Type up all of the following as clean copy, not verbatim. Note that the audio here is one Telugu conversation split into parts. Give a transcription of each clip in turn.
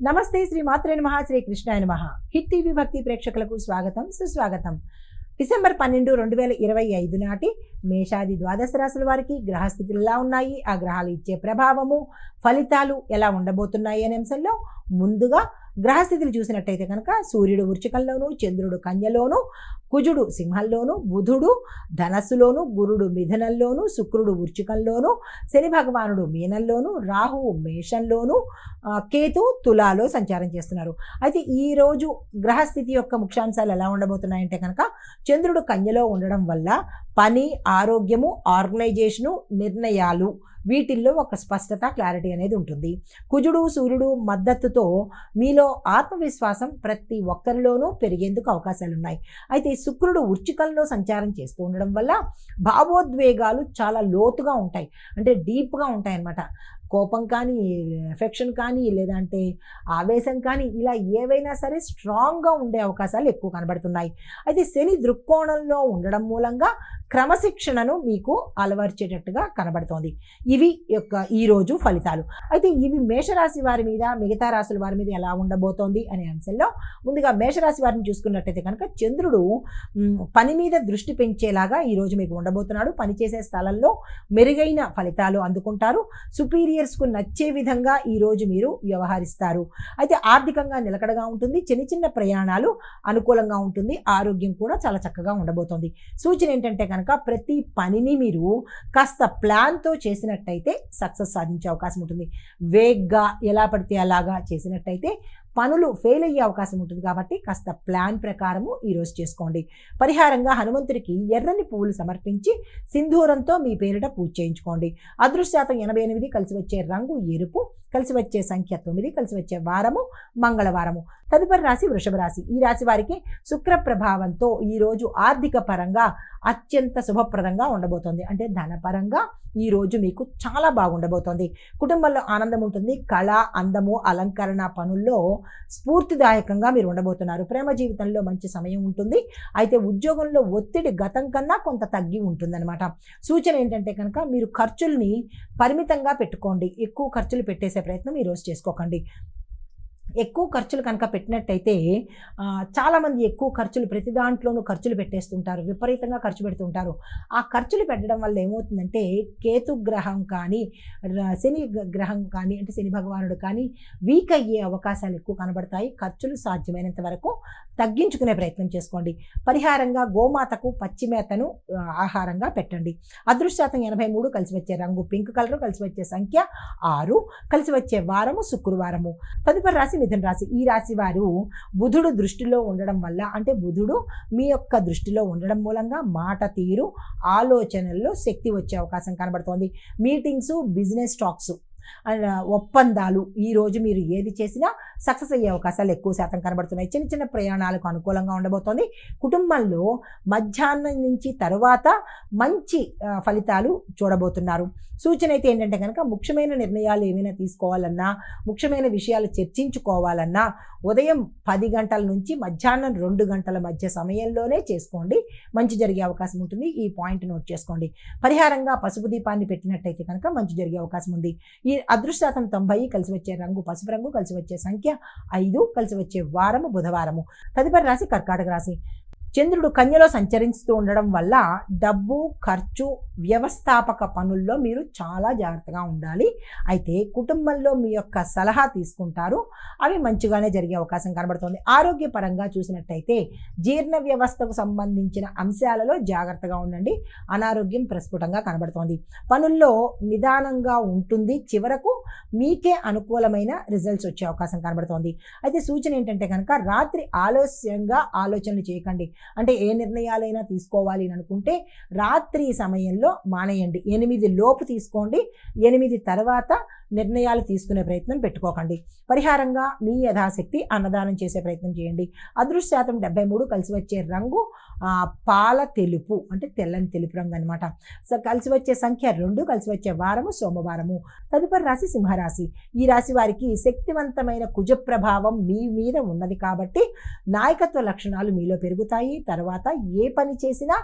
నమస్తే శ్రీ మాత్రే నమః శ్రీ కృష్ణాయ నమః. హిట్ టీవీ భక్తి ప్రేక్షకులకు స్వాగతం సుస్వాగతం. డిసెంబర్ 12, 2025 నాటి మేషాది ద్వాదశ రాశుల వారికి గ్రహస్థితులు ఎలా ఉన్నాయి, ఆ గ్రహాలు ఇచ్చే ప్రభావము, ఫలితాలు ఎలా ఉండబోతున్నాయి అనే అంశంలో ముందుగా గ్రహస్థితులు చూసినట్టయితే కనుక సూర్యుడు వృశ్చికంలోను, చంద్రుడు కన్యలోను, కుజుడు సింహంలోను, బుధుడు ధనస్సులోను, గురుడు మిథునంలోను, శుక్రుడు వృశ్చికంలోను, శని భగవానుడు మీనంలోను, రాహువు మేషంలోను, కేతు తులాలో సంచారం చేస్తున్నారు. అయితే ఈరోజు గ్రహస్థితి యొక్క ముఖ్యాంశాలు ఎలా ఉండబోతున్నాయంటే కనుక చంద్రుడు కన్యలో ఉండడం వల్ల పని, ఆరోగ్యము, ఆర్గనైజేషను, నిర్ణయాలు వీటిల్లో ఒక స్పష్టత, క్లారిటీ అనేది ఉంటుంది. కుజుడు సూర్యుడు మద్దతుతో మీలో ఆత్మవిశ్వాసం ప్రతి ఒక్కరిలోనూ పెరిగేందుకు అవకాశాలు ఉన్నాయి. అయితే శుక్రుడు వృశ్చికంలో సంచారం చేస్తూ ఉండడం వల్ల భావోద్వేగాలు చాలా లోతుగా ఉంటాయి, అంటే డీప్గా ఉంటాయి అన్నమాట. కోపం కానీ, ఎఫెక్షన్ కానీ, లేదంటే ఆవేశం కానీ, ఇలా ఏవైనా సరే స్ట్రాంగ్గా ఉండే అవకాశాలు ఎక్కువ కనబడుతున్నాయి. అయితే శని దృక్కోణంలో ఉండడం మూలంగా క్రమశిక్షణను మీకు అలవర్చేటట్టుగా కనబడుతోంది. ఇవి యొక్క ఈరోజు ఫలితాలు. అయితే ఇవి మేషరాశి వారి మీద, మిగతా రాశుల వారి మీద ఎలా ఉండబోతోంది అనే అంశంలో ముందుగా మేషరాశి వారిని చూసుకున్నట్టయితే కనుక చంద్రుడు పని మీద దృష్టి పెంచేలాగా ఈరోజు మీకు ఉండబోతున్నాడు. పనిచేసే స్థలంలో మెరుగైన ఫలితాలు అందుకుంటారు. సుపీరియర్స్కు నచ్చే విధంగా ఈరోజు మీరు వ్యవహరిస్తారు. అయితే ఆర్థికంగా నిలకడగా ఉంటుంది. చిన్న చిన్న ప్రయాణాలు అనుకూలంగా ఉంటుంది. ఆరోగ్యం కూడా చాలా చక్కగా ఉండబోతోంది. సూచన ఏంటంటే కనుక ప్రతి పనిని మీరు కాస్త ప్లాన్తో చేసినట్టయితే సక్సెస్ సాధించే అవకాశం ఉంటుంది. వేగ్గా ఎలా పడితే అలాగా చేసినట్టయితే పనులు ఫెయిల్ అయ్యే అవకాశం ఉంటుంది. కాబట్టి కాస్త ప్లాన్ ప్రకారము ఈరోజు చేసుకోండి. పరిహారంగా హనుమంతుడికి ఎర్రని పువ్వులు సమర్పించి సింధూరంతో మీ పేరిట పూజ చేయించుకోండి. అదృష్టశాతం 88, కలిసి వచ్చే రంగు ఎరుపు, కలిసి వచ్చే సంఖ్య 9, కలిసి వచ్చే వారము మంగళవారము. తదుపరి రాశి వృషభ రాశి. ఈ రాశి వారికి శుక్ర ప్రభావంతో ఈరోజు ఆర్థిక పరంగా అత్యంత శుభప్రదంగా ఉండబోతోంది. అంటే ధనపరంగా ఈరోజు మీకు చాలా బాగుండబోతోంది. కుటుంబంలో ఆనందం ఉంటుంది. కళ, అందము, అలంకరణ పనుల్లో స్ఫూర్తిదాయకంగా మీరు ఉండబోతున్నారు. ప్రేమ జీవితంలో మంచి సమయం ఉంటుంది. అయితే ఉద్యోగంలో ఒత్తిడి గతం కన్నా కొంత తగ్గి ఉంటుందన్నమాట. సూచన ఏంటంటే కనుక మీరు ఖర్చుల్ని పరిమితంగా పెట్టుకోండి. ఎక్కువ ఖర్చులు పెట్టేసే ప్రయత్నం ఈరోజు చేసుకోకండి. ఎక్కువ ఖర్చులు కనుక పెట్టినట్టయితే చాలామంది ఎక్కువ ఖర్చులు ప్రతి దాంట్లోనూ ఖర్చులు పెట్టేస్తుంటారు, విపరీతంగా ఖర్చు పెడుతుంటారు. ఆ ఖర్చులు పెట్టడం వల్ల ఏమవుతుందంటే కేతు గ్రహం కానీ, శని గ్రహం కానీ, అంటే శని భగవానుడు కానీ వీక్ అయ్యే అవకాశాలు ఎక్కువ కనబడతాయి. ఖర్చులు సాధ్యమైనంత వరకు తగ్గించుకునే ప్రయత్నం చేసుకోండి. పరిహారంగా గోమాతకు పచ్చి మేతను ఆహారంగా పెట్టండి. అదృష్టశాతం 83, కలిసి వచ్చే రంగు పింక్ కలరు, కలిసి వచ్చే సంఖ్య 6, కలిసి వచ్చే వారము శుక్రవారము. తదుపరి రాశి మిథున రాశి. ఈ రాశి వారు బుధుడు దృష్టిలో ఉండడం వల్ల, అంటే బుధుడు మీ యొక్క దృష్టిలో ఉండడం మూలంగా మాట తీరు, ఆలోచనల్లో శక్తి వచ్చే అవకాశం కనబడుతోంది. మీటింగ్స్, బిజినెస్ టాక్స్, ఒప్పందాలు ఈరోజు మీరు ఏది చేసినా సక్సెస్ అయ్యే అవకాశాలు ఎక్కువ శాతం కనబడుతున్నాయి. చిన్న చిన్న ప్రయాణాలకు అనుకూలంగా ఉండబోతోంది. కుటుంబంలో మధ్యాహ్నం నుంచి తరువాత మంచి ఫలితాలు చూడబోతున్నారు. సూచన అయితే ఏంటంటే కనుక ముఖ్యమైన నిర్ణయాలు ఏమైనా తీసుకోవాలన్నా, ముఖ్యమైన విషయాలు చర్చించుకోవాలన్నా ఉదయం 10 గంటల నుంచి మధ్యాహ్నం 2 గంటల మధ్య సమయంలోనే చేసుకోండి. మంచి జరిగే అవకాశం ఉంటుంది. ఈ పాయింట్ నోట్ చేసుకోండి. పరిహారంగా పసుపు దీపాన్ని పెట్టినట్టయితే కనుక మంచి జరిగే అవకాశం ఉంది. ఈ అదృష్టశాతం 90, కలిసి వచ్చే రంగు పసుపు రంగు, కలిసి వచ్చే సంఖ్య 5, కలిసి వచ్చే వారము బుధవారము. తదుపరి రాశి కర్కాటక రాశి. చంద్రుడు కన్యలో సంచరిస్తూ ఉండడం వల్ల డబ్బు, ఖర్చు, వ్యవస్థాపక పనుల్లో మీరు చాలా జాగ్రత్తగా ఉండాలి. అయితే కుటుంబంలో మీ యొక్క సలహా తీసుకుంటారు. అవి మంచిగానే జరిగే అవకాశం కనబడుతుంది. ఆరోగ్యపరంగా చూసినట్టయితే జీర్ణ వ్యవస్థకు సంబంధించిన అంశాలలో జాగ్రత్తగా ఉండండి. అనారోగ్యం ప్రస్ఫుటంగా కనబడుతోంది. పనుల్లో నిదానంగా ఉంటుంది. చివరకు మీకే అనుకూలమైన రిజల్ట్స్ వచ్చే అవకాశం కనబడుతోంది. అయితే సూచన ఏంటంటే కనుక రాత్రి ఆలస్యంగా ఆలోచనలు చేయకండి. అంటే ఏ నిర్ణయాలైనా తీసుకోవాలి అని అనుకుంటే రాత్రి సమయంలో మానేయండి. 8 లోపు తీసుకోండి. 8 తర్వాత నిర్ణయాలు తీసుకునే ప్రయత్నం పెట్టుకోకండి. పరిహారంగా మీ యథాశక్తి అన్నదానం చేసే ప్రయత్నం చేయండి. అదృష్టశాతం 73, కలిసి వచ్చే రంగు పాల తెలుపు, అంటే తెల్లని తెలుపు రంగు అనమాట. సో కలిసి వచ్చే సంఖ్య 2, కలిసి వచ్చే వారము సోమవారము. తదుపరి రాశి సింహరాశి. ఈ రాశి వారికి శక్తివంతమైన కుజ ప్రభావం మీ మీద ఉన్నది కాబట్టి నాయకత్వ లక్షణాలు మీలో పెరుగుతాయి. తర్వాత ఏ పని చేసినా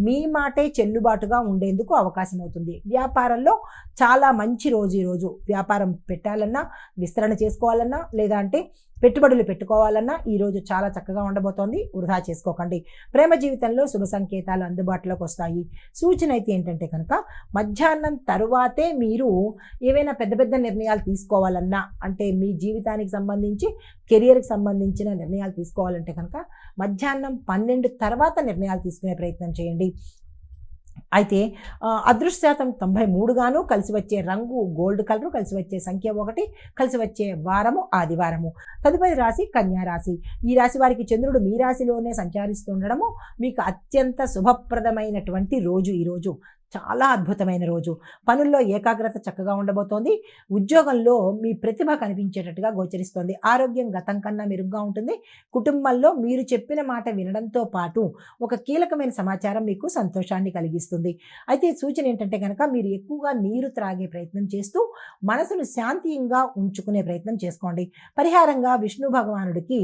మీ మాటే చెల్లుబాటుగా ఉండేందుకు అవకాశం అవుతుంది. వ్యాపారంలో చాలా మంచి రోజు ఈరోజు. వ్యాపారం పెట్టాలన్నా, విస్తరణ చేసుకోవాలన్నా, లేదా అంటే పెట్టుబడులు పెట్టుకోవాలన్నా ఈరోజు చాలా చక్కగా ఉండబోతోంది. వృధా చేసుకోకండి. ప్రేమ జీవితంలో శుభ సంకేతాలు అందుబాటులోకి వస్తాయి. సూచన అయితే ఏంటంటే కనుక మధ్యాహ్నం తరువాతే మీరు ఏవైనా పెద్ద పెద్ద నిర్ణయాలు తీసుకోవాలన్నా, అంటే మీ జీవితానికి సంబంధించి కెరియర్కి సంబంధించిన నిర్ణయాలు తీసుకోవాలంటే కనుక మధ్యాహ్నం 12 తర్వాత నిర్ణయాలు తీసుకునే ప్రయత్నం చేయండి. అయితే అదృష్ట శాతం 93గాను, కలిసి వచ్చే రంగు గోల్డ్ కలరు, కలిసి వచ్చే సంఖ్య 1, కలిసి వచ్చే వారము ఆదివారము. తదుపరి రాశి కన్యా రాశి. ఈ రాశి వారికి చంద్రుడు మీ రాశిలోనే సంచరిస్తుండడము మీకు అత్యంత శుభప్రదమైనటువంటి రోజు. ఈరోజు చాలా అద్భుతమైన రోజు. పనుల్లో ఏకాగ్రత చక్కగా ఉండబోతోంది. ఉద్యోగంలో మీ ప్రతిభ కనిపించేటట్టుగా గోచరిస్తోంది. ఆరోగ్యం గతం కన్నా మెరుగ్గా ఉంటుంది. కుటుంబంలో మీరు చెప్పిన మాట వినడంతో పాటు ఒక కీలకమైన సమాచారం మీకు సంతోషాన్ని కలిగిస్తుంది. అయితే సూచన ఏంటంటే కనుక మీరు ఎక్కువగా నీరు త్రాగే ప్రయత్నం చేస్తూ మనసును శాంతింగా ఉంచుకునే ప్రయత్నం చేసుకోండి. పరిహారంగా విష్ణు భగవానుడికి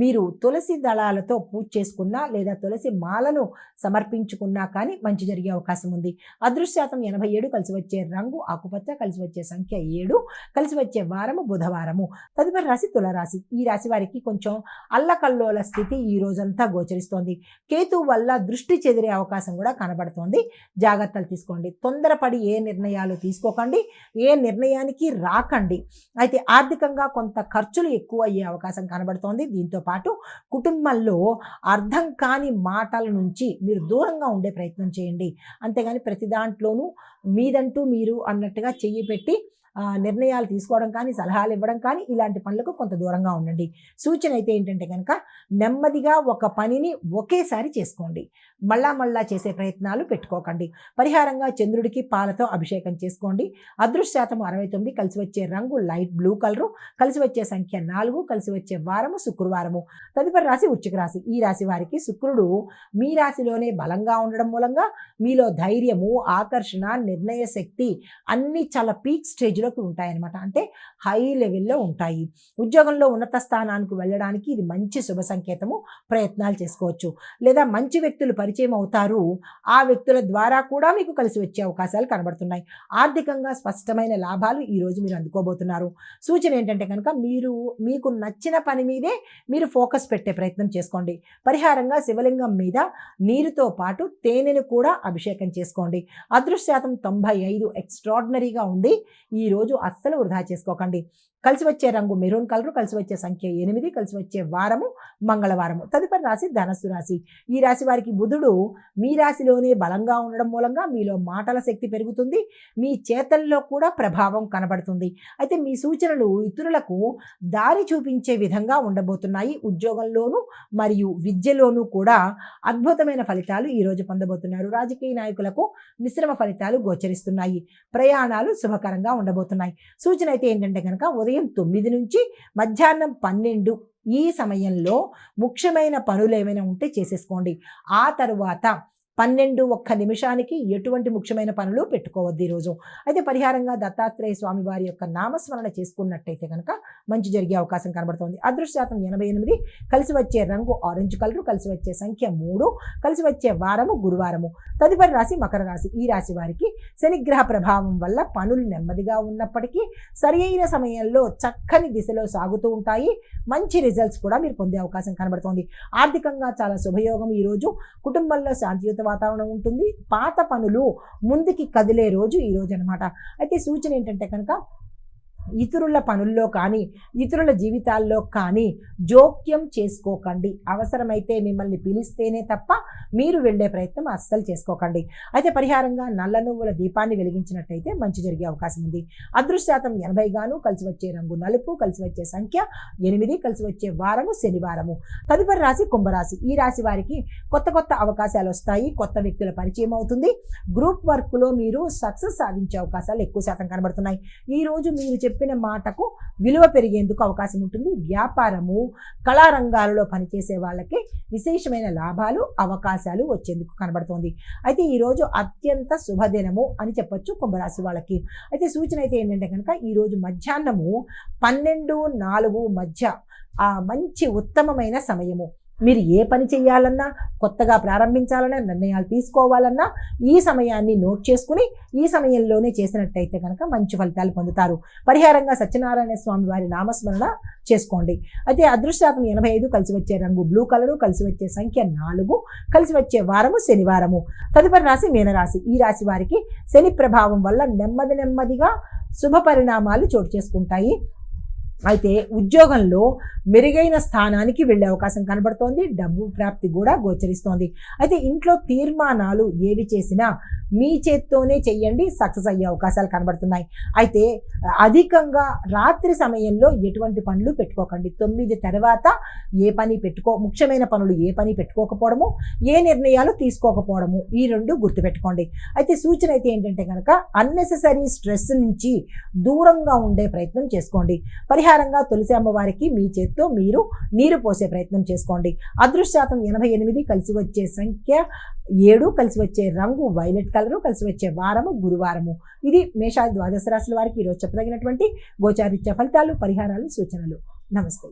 మీరు తులసి దళాలతో పూజ చేసుకున్నా లేదా తులసి మాలను సమర్పించుకున్నా కానీ మంచి జరిగే అవకాశం ఉంది. అదృష్ట శాతం 87, కలిసి వచ్చే రంగు ఆకుపచ్చ, కలిసి వచ్చే సంఖ్య 7, కలిసి వచ్చే వారము బుధవారము. తదుపరి రాశి తులరాశి. ఈ రాశి వారికి కొంచెం అల్లకల్లోల స్థితి ఈ రోజంతా గోచరిస్తోంది. కేతు వల్ల దృష్టి చెదిరే అవకాశం కూడా కనబడుతోంది. జాగ్రత్తలు తీసుకోండి. తొందరపడి ఏ నిర్ణయాలు తీసుకోకండి, ఏ నిర్ణయానికి రాకండి. అయితే ఆర్థికంగా కొంత ఖర్చులు ఎక్కువ అయ్యే అవకాశం కనబడుతోంది. దీంతో పాటు కుటుంబంలో అర్థం కాని మాటల నుంచి మీరు దూరంగా ఉండే ప్రయత్నం చేయండి. అంతేగాని ప్రతి దాంట్లోనూ మీదంటూ మీరు అన్నట్టుగా చెయ్యి పెట్టి నిర్ణయాలు తీసుకోవడం కానీ, సలహాలు ఇవ్వడం కానీ, ఇలాంటి పనులకు కొంత దూరంగా ఉండండి. సూచన అయితే ఏంటంటే కనుక నెమ్మదిగా ఒక పనిని ఒకేసారి చేసుకోండి. మళ్ళా చేసే ప్రయత్నాలు పెట్టుకోకండి. పరిహారంగా చంద్రుడికి పాలతో అభిషేకం చేసుకోండి. అదృష్ట శాతం 69, కలిసి వచ్చే రంగు లైట్ బ్లూ కలరు, కలిసి వచ్చే సంఖ్య 4, కలిసి వచ్చే వారము శుక్రవారము. తదుపరి రాశి వృశ్చిక రాశి. ఈ రాశి వారికి శుక్రుడు మీ రాశిలోనే బలంగా ఉండడం మూలంగా మీలో ధైర్యము, ఆకర్షణ, నిర్ణయ శక్తి అన్నీ చాలా పీక్ స్టేజ్లోకి ఉంటాయన్నమాట. అంటే హై లెవెల్లో ఉంటాయి. ఉద్యోగంలో ఉన్నత స్థానానికి వెళ్ళడానికి ఇది మంచి శుభ సంకేతము. ప్రయత్నాలు చేసుకోవచ్చు. లేదా మంచి వ్యక్తులు పరిచయం అవుతారు. ఆ వ్యక్తుల ద్వారా కూడా మీకు కలిసి వచ్చే అవకాశాలు కనబడుతున్నాయి. ఆర్థికంగా స్పష్టమైన లాభాలు ఈరోజు మీరు అందుకోబోతున్నారు. సూచన ఏంటంటే కనుక మీకు నచ్చిన పని మీదే మీరు ఫోకస్ పెట్టే ప్రయత్నం చేసుకోండి. పరిహారంగా శివలింగం మీద నీరుతో పాటు తేనెను కూడా అభిషేకం చేసుకోండి. అదృష్ట శాతం 95, ఎక్స్ట్రాడినరీగా ఉంది. ఈరోజు అస్సలు వృధా చేసుకోకండి. కలిసి వచ్చే రంగు మెరూన్ కలరు, కలిసి వచ్చే సంఖ్య 8, కలిసి వచ్చే వారము మంగళవారము. తదుపరి రాశి ధనస్సు రాశి. ఈ రాశి వారికి బుధుడు మీ రాశిలోనే బలంగా ఉండడం మూలంగా మీలో మాటల శక్తి పెరుగుతుంది. మీ చేతల్లో కూడా ప్రభావం కనబడుతుంది. అయితే మీ సూచనలు ఇతరులకు దారి చూపించే విధంగా ఉండబోతున్నాయి. ఉద్యోగంలోనూ మరియు విద్యలోనూ కూడా అద్భుతమైన ఫలితాలు ఈరోజు పొందబోతున్నారు. రాజకీయ నాయకులకు మిశ్రమ ఫలితాలు గోచరిస్తున్నాయి. ప్రయాణాలు శుభకరంగా ఉండబోతున్నాయి. సూచన అయితే ఏంటంటే కనుక ఉదయం 9 నుంచి మధ్యాహ్నం 12 ఈ సమయంలో ముఖ్యమైన పనులు ఏమైనా ఉంటే చేసేసుకోండి. ఆ తరువాత 12:01 ఎటువంటి ముఖ్యమైన పనులు పెట్టుకోవద్దు ఈరోజు. అయితే పరిహారంగా దత్తాత్రేయ స్వామి వారి యొక్క నామస్మరణ చేసుకున్నట్టయితే కనుక మంచి జరిగే అవకాశం కనబడుతోంది. అదృష్ట శాతం 88, కలిసి వచ్చే రంగు ఆరెంజ్ కలరు, కలిసి వచ్చే సంఖ్య 3, కలిసి వచ్చే వారము గురువారము. తదుపరి రాశి మకర రాశి. ఈ రాశి వారికి శనిగ్రహ ప్రభావం వల్ల పనులు నెమ్మదిగా ఉన్నప్పటికీ సరి అయిన సమయంలో చక్కని దిశలో సాగుతూ ఉంటాయి. మంచి రిజల్ట్స్ కూడా మీరు పొందే అవకాశం కనబడుతోంది. ఆర్థికంగా చాలా శుభయోగం ఈరోజు. కుటుంబంలో శాంతియుత వాతావరణం ఉంటుంది. పాత పనులు ముందుకి కదిలే రోజు ఈ రోజు అనమాట. అయితే సూచన ఏంటంటే కనుక ఇతరుల పనుల్లో కానీ, ఇతరుల జీవితాల్లో కానీ జోక్యం చేసుకోకండి. అవసరమైతే మిమ్మల్ని పిలిస్తేనే తప్ప మీరు వెళ్ళే ప్రయత్నం అస్సలు చేసుకోకండి. అయితే పరిహారంగా నల్ల నువ్వుల దీపాన్ని వెలిగించినట్టయితే మంచి జరిగే అవకాశం ఉంది. అదృష్ట శాతం 80 గాను, కలిసి వచ్చే రంగు నలుపు, కలిసి వచ్చే సంఖ్య 8, కలిసి వచ్చే వారము శనివారము. తదుపరి రాశి కుంభరాశి. ఈ రాశి వారికి కొత్త అవకాశాలు వస్తాయి. కొత్త వ్యక్తుల పరిచయం అవుతుంది. గ్రూప్ వర్క్లో మీరు సక్సెస్ సాధించే అవకాశాలు ఎక్కువ శాతం కనబడుతున్నాయి. ఈ రోజు మీరు చెప్పిన మాటకు విలువ పెరిగేందుకు అవకాశం ఉంటుంది. వ్యాపారము, కళారంగాలలో పనిచేసే వాళ్ళకి విశేషమైన లాభాలు, అవకాశాలు వచ్చేందుకు కనబడుతోంది. అయితే ఈరోజు అత్యంత శుభదినము అని చెప్పొచ్చు కుంభరాశి వాళ్ళకి. అయితే సూచన అయితే ఏంటంటే కనుక ఈరోజు మధ్యాహ్నము 12-4 మధ్య మంచి ఉత్తమమైన సమయము. మీరు ఏ పని చేయాలన్నా, కొత్తగా ప్రారంభించాలన్నా, నిర్ణయాలు తీసుకోవాలన్నా ఈ సమయాన్ని నోట్ చేసుకుని ఈ సమయంలోనే చేసినట్టయితే కనుక మంచి ఫలితాలు పొందుతారు. పరిహారంగా సత్యనారాయణ స్వామి వారి నామస్మరణ చేసుకోండి. అయితే అదృష్టాతం 85, కలిసి వచ్చే రంగు బ్లూ కలరు, కలిసి వచ్చే సంఖ్య 4, కలిసి వచ్చే వారము శనివారము. తదుపరి రాశి మీనరాశి. ఈ రాశి వారికి శని ప్రభావం వల్ల నెమ్మదిగా శుభ పరిణామాలు చోటు చేసుకుంటాయి. అయితే ఉద్యోగంలో మెరుగైన స్థానానికి వెళ్ళే అవకాశం కనబడుతోంది. డబ్బు ప్రాప్తి కూడా గోచరిస్తోంది. అయితే ఇంట్లో తీర్మానాలు ఏవి చేసినా మీ చేత్తోనే చెయ్యండి, సక్సెస్ అయ్యే అవకాశాలు కనబడుతున్నాయి. అయితే అధికంగా రాత్రి సమయంలో ఎటువంటి పనులు పెట్టుకోకండి. 9 తర్వాత ముఖ్యమైన పనులు ఏ పని పెట్టుకోకపోవడము, ఏ నిర్ణయాలు తీసుకోకపోవడము, ఈ 2 గుర్తుపెట్టుకోండి. అయితే సూచన అయితే ఏంటంటే కనుక అన్నెసెసరీ స్ట్రెస్ నుంచి దూరంగా ఉండే ప్రయత్నం చేసుకోండి. పరిహారంగా తులసి అమ్మవారికి మీ చేత్తో మీరు నీరు పోసే ప్రయత్నం చేసుకోండి. అదృష్టాతం 88, కలిసి వచ్చే సంఖ్య 7, కలిసి వచ్చే రంగు వైలెట్ కలరు, కలిసి వచ్చే వారము గురువారము. ఇది మేషాది ద్వాదశ రాశుల వారికి ఈరోజు చెప్పదగినటువంటి గోచారిత్య ఫలితాలు, పరిహారాలు, సూచనలు. నమస్తే.